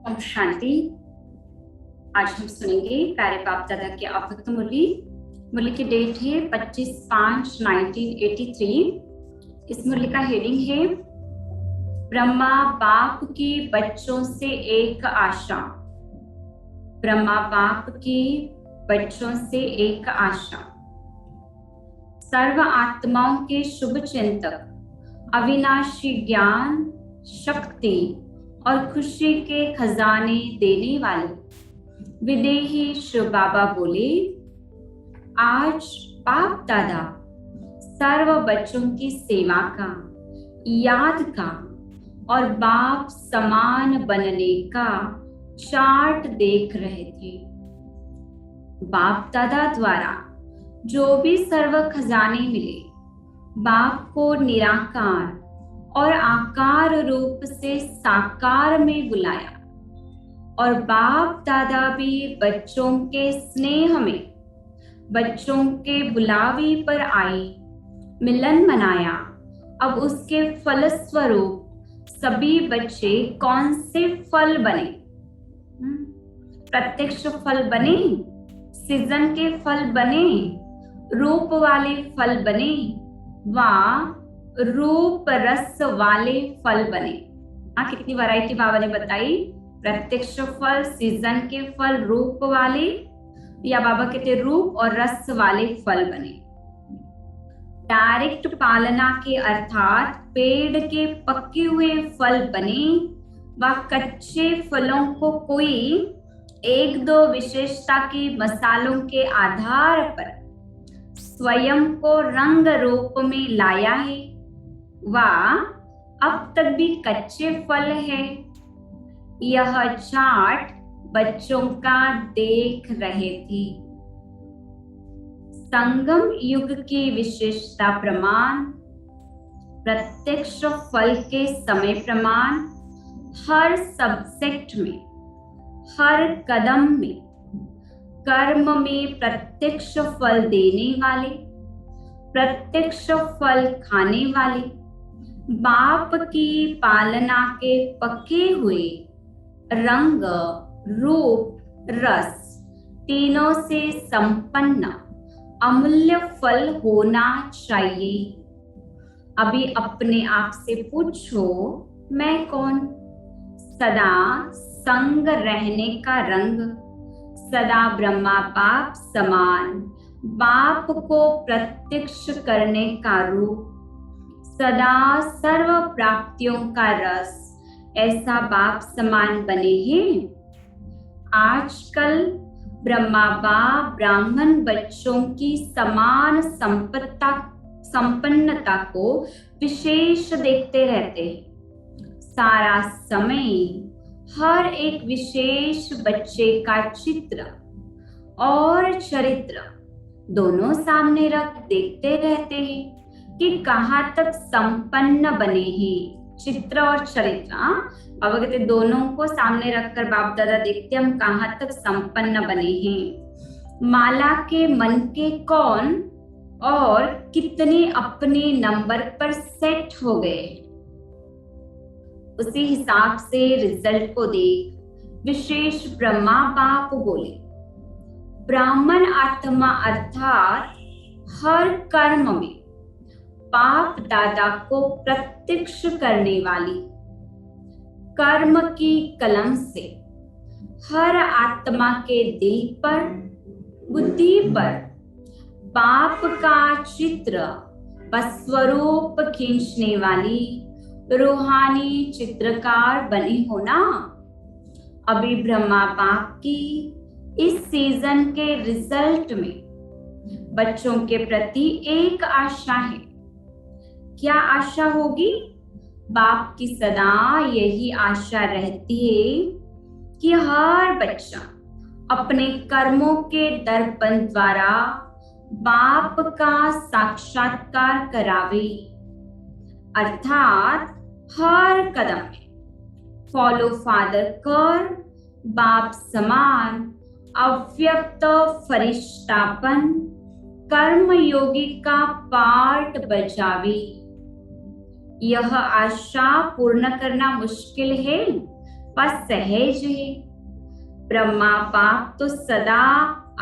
ओम शांति। आज हम सुनेंगे प्यारे बाप दादा की अव्यक्त मुरली। मुरली की डेट है 25/5/1983। इस मुरली का हेडिंग है ब्रह्मा बाप की बच्चों से एक आशा। ब्रह्मा बाप की बच्चों से एक आशा। सर्व आत्माओं के शुभ चिंतक, अविनाशी ज्ञान, शक्ति और खुशी के खजाने देने वाले विदेही शिव बाबा बोले, आज बाप दादा सर्व बच्चों की सेवा का, याद का और बाप समान बनने का चार्ट देख रहे थे। बाप दादा द्वारा जो भी सर्व खजाने मिले, बाप को निराकार और आकार रूप से साकार में बुलाया और बाप दादा भी बच्चों के स्नेह में, बच्चों के बुलावे पर आए, मिलन मनाया। अब उसके फलस्वरूप सभी बच्चे कौन से फल बने? प्रत्यक्ष फल बने, सीजन के फल बने, रूप वाले फल बने, वा रूप रस वाले फल बने। कितनी वैरायटी बाबा ने बताई। प्रत्यक्ष फल, सीजन के फल, रूप वाले, या बाबा कहते रूप और रस वाले फल बने। डायरेक्ट पालना के अर्थात पेड़ के पके हुए फल बने व कच्चे फलों को कोई एक दो विशेषता के मसालों के आधार पर स्वयं को रंग रूप में लाया है, अब तक भी कच्चे फल है। यह चार्ट बच्चों का देख रहे थे। संगम युग की विशेषता प्रमाण, प्रत्यक्ष फल के समय प्रमाण, हर सब्जेक्ट में, हर कदम में, कर्म में प्रत्यक्ष फल देने वाले, प्रत्यक्ष फल खाने वाले, बाप की पालना के पके हुए रंग, रूप, रस तीनों से संपन्न अमूल्य फल होना चाहिए। अभी अपने आप से पूछो, मैं कौन? सदा संग रहने का रंग, सदा ब्रह्मा बाप समान, बाप को प्रत्यक्ष करने का रूप, सदा सर्व प्राप्तियों का रस, ऐसा बाप समान बने हैं। आजकल ब्रह्मा बाप ब्राह्मण बच्चों की समान संपन्नता को विशेष देखते रहते हैं। सारा समय हर एक विशेष बच्चे का चित्र और चरित्र दोनों सामने रख देखते रहते हैं कि कहाँ तक संपन्न बने हैं। चित्र और चरित्र, अब कहते दोनों को सामने रखकर बाप दादा देखते हम कहाँ तक संपन्न बने हैं। माला के मन के कौन और कितने अपने नंबर पर सेट हो गए, उसी हिसाब से रिजल्ट को देख। विशेष ब्रह्मा बाप बोले, ब्राह्मण आत्मा अर्थात हर कर्म में बाप दादा को प्रत्यक्ष करने वाली, कर्म की कलम से हर आत्मा के दिल पर, बुद्धि पर बाप का चित्र व स्वरूप खींचने वाली रूहानी चित्रकार बने हो ना। अभी ब्रह्मा बाप की इस सीजन के रिजल्ट में बच्चों के प्रति एक आशा है। क्या आशा होगी? बाप की सदा यही आशा रहती है कि हर बच्चा अपने कर्मों के दर्पण द्वारा बाप का साक्षात्कार करावे, अर्थात हर कदम में फॉलो फादर कर, बाप समान अव्यक्त फरिश्तापन कर्म योगी का पार्ट बजावे। यह आशा पूर्ण करना मुश्किल है, पर सहज है। ब्रह्मा पाप तो सदा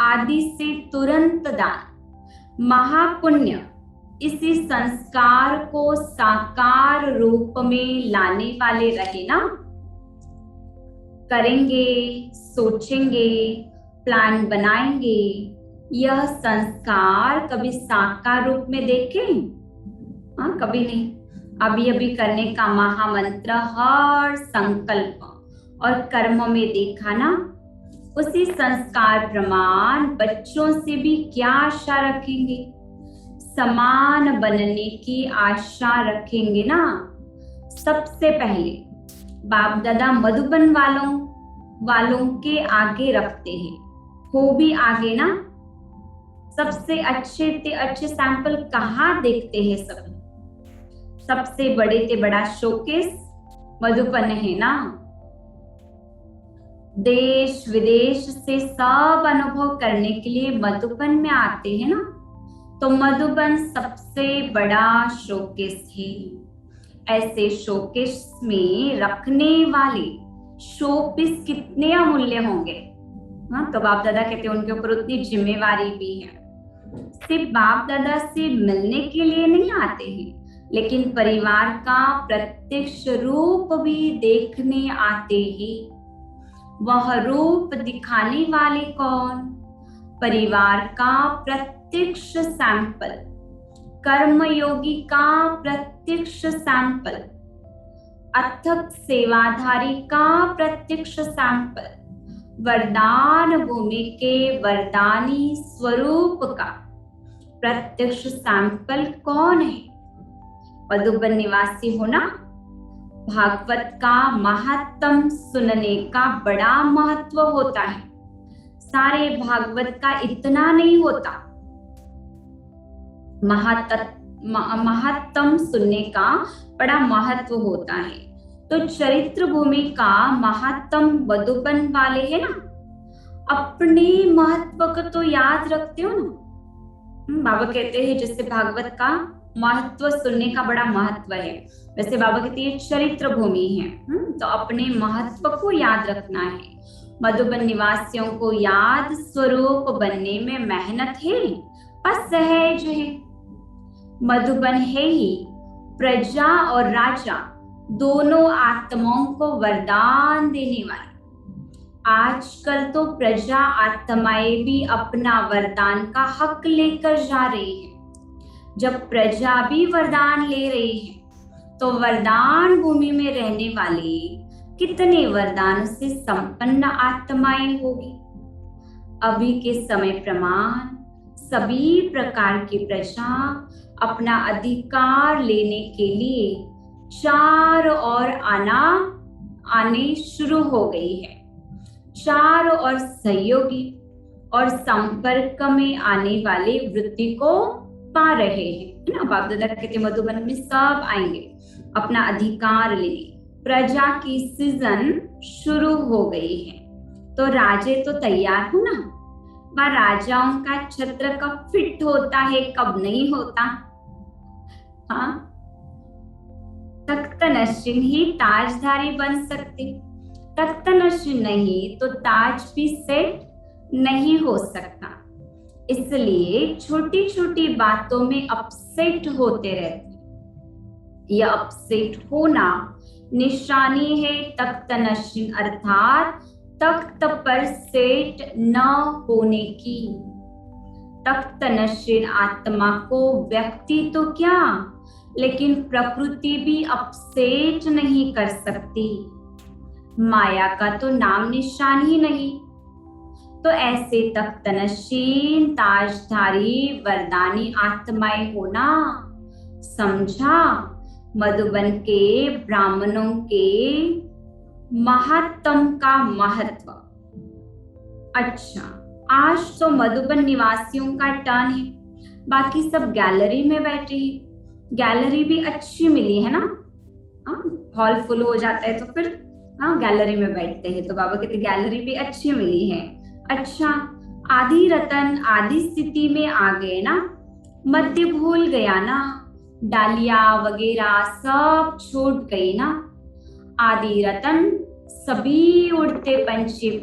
आदि से तुरंत दान। महापुण्य इसी संस्कार को साकार रूप में लाने वाले रहे ना। करेंगे, सोचेंगे, प्लान बनाएंगे, यह संस्कार कभी साकार रूप में देखें? हाँ, कभी नहीं। अभी अभी करने का महामंत्र हर संकल्प और कर्म में देखा ना। उसी संस्कार प्रमाण बच्चों से भी क्या आशा रखेंगे? समान बनने की आशा रखेंगे ना। सबसे पहले बाप दादा मधुबन वालों के आगे रखते हैं, हो भी आगे ना। सबसे अच्छे सैंपल कहाँ देखते हैं सब? सबसे बड़े से बड़ा शोकेस मधुबन है ना। देश विदेश से सब अनुभव करने के लिए मधुबन में आते हैं ना। तो मधुबन सबसे बड़ा शोकेस है। ऐसे शोकेस में रखने वाले शोपीस कितने अमूल्य होंगे। हाँ, तो बाप दादा कहते हैं उनके ऊपर उतनी जिम्मेवारी भी है। सिर्फ बाप दादा से मिलने के लिए नहीं आते हैं, लेकिन परिवार का प्रत्यक्ष रूप भी देखने आते हैं। वह रूप दिखाने वाले कौन? परिवार का प्रत्यक्ष सैंपल, कर्मयोगी का प्रत्यक्ष सैंपल, अथक सेवाधारी का प्रत्यक्ष सैंपल, वरदान भूमि के वरदानी स्वरूप का प्रत्यक्ष सैंपल कौन है? मधुबन निवासी होना। भागवत का महात्म सुनने का बड़ा महत्व होता है। सारे भागवत का इतना नहीं होता। महात्म सुनने का बड़ा महत्व होता है। तो चरित्र भूमि का महात्म मधुबन वाले है ना। अपने महत्व को तो याद रखते हो ना। बाबा कहते हैं जैसे भागवत का महत्व सुनने का बड़ा महत्व है, वैसे बाबा कहते हैं चरित्र भूमि है। तो अपने महत्व को याद रखना है। मधुबन निवासियों को याद स्वरूप बनने में मेहनत है, पर सहज है। मधुबन है ही प्रजा और राजा दोनों आत्माओं को वरदान देने वाले। आजकल तो प्रजा आत्माएं भी अपना वरदान का हक लेकर जा रही है। जब प्रजा भी वरदान ले रही है, तो वरदान भूमि में रहने वाले कितने वरदान से संपन्न आत्माएं होगी। अभी के समय प्रमाण सभी प्रकार की प्रजा अपना अधिकार लेने के लिए चार ओर आने शुरू हो गई है। चारों ओर सहयोगी और संपर्क में आने वाले वृत्ति को पा रहे हैं ना। बाप दादा कहते मधुबन में सब आएंगे अपना अधिकार लेने। प्रजा की सीजन शुरू हो गई है, तो राजे तो तैयार हो ना। वह राजाओं का छत्र कब फिट होता है, कब नहीं होता। हाँ, तख्त नशीन ही ताजधारी बन सकते। तख्त नशीन नहीं तो ताज भी सेट नहीं हो सकता। इसलिए छोटी छोटी बातों में अपसेट होते रहते। यह अपसेट होना निशानी है तख्त नशीन अर्थात तख्त पर सेट न होने की। तख्त नशीन आत्मा को व्यक्ति तो क्या, लेकिन प्रकृति भी अपसेट नहीं कर सकती। माया का तो नाम निशान ही नहीं। तो ऐसे तख्त नशीन ताजधारी वरदानी आत्माएं होना। समझा मधुबन के ब्राह्मणों के महात्म का महत्व। अच्छा, आज तो मधुबन निवासियों का टर्न है। बाकी सब गैलरी में बैठे हैं। गैलरी भी अच्छी मिली है ना। हॉल फुल हो जाता है तो फिर गैलरी में बैठते हैं। तो बाबा कहते गैलरी भी अच्छी मिली है। अच्छा, आदि रतन आदि स्थिति में आ गए ना। मध्य भूल गया ना। डालिया वगैरह सब छूट गई ना। आदि रतन सभी उड़ते पंछी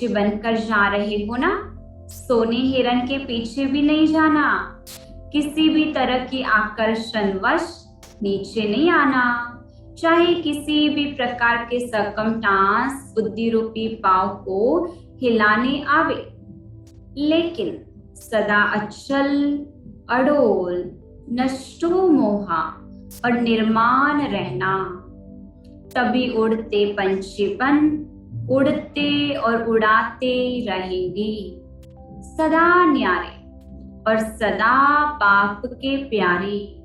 बनकर जा रहे हो ना। सोने हिरन के पीछे भी नहीं जाना, किसी भी तरह की आकर्षणवश नीचे नहीं आना, चाहे किसी भी प्रकार के सरकमस्टांस बुद्धि रूपी पाव को हिलाने आवे, लेकिन सदा अचल, अडोल, नष्टो मोहा और निर्माण रहना। तभी उड़ते पंछीपन उड़ते और उड़ाते रहेंगे, सदा न्यारे और सदा बाप के प्यारे।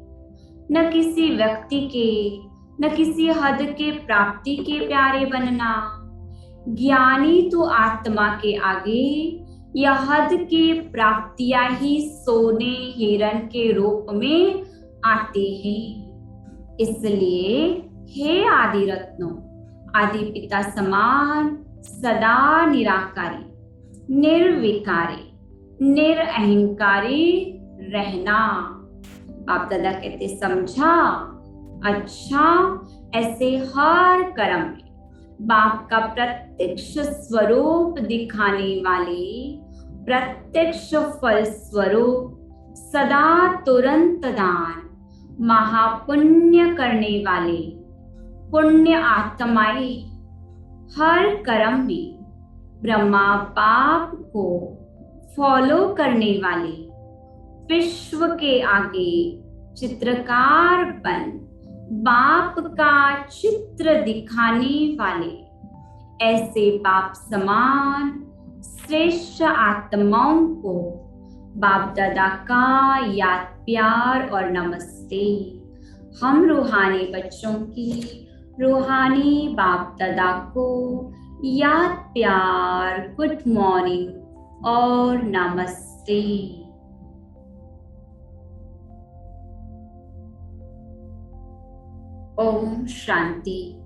न किसी व्यक्ति के, न किसी हद के प्राप्ति के प्यारे बनना। ज्ञानी तो आत्मा के आगे या हद की प्राप्तियां ही सोने हिरन के रूप में आते हैं। इसलिए हे आदि रत्नों, आदि पिता समान सदा निराकारी, निर्विकारी, निरअहंकारी रहना। बाप दादा कहते समझा? अच्छा, ऐसे हर कर्म में बाप का प्रत्यक्ष स्वरूप दिखाने वाले, प्रत्यक्ष फल स्वरूप, सदा तुरंत दान, महापुण्य करने वाले पुण्य आत्माएं हर कर्म में ब्रह्मा बाप को फॉलो करने वाले, विश्व के आगे चित्रकार बन बाप का चित्र दिखाने वाले, ऐसे बाप समान श्रेष्ठ आत्माओं को बाप दादा का याद प्यार और नमस्ते। हम रूहानी बच्चों की रूहानी बाप दादा को याद प्यार, गुड मॉर्निंग और नमस्ते। ओम शांति।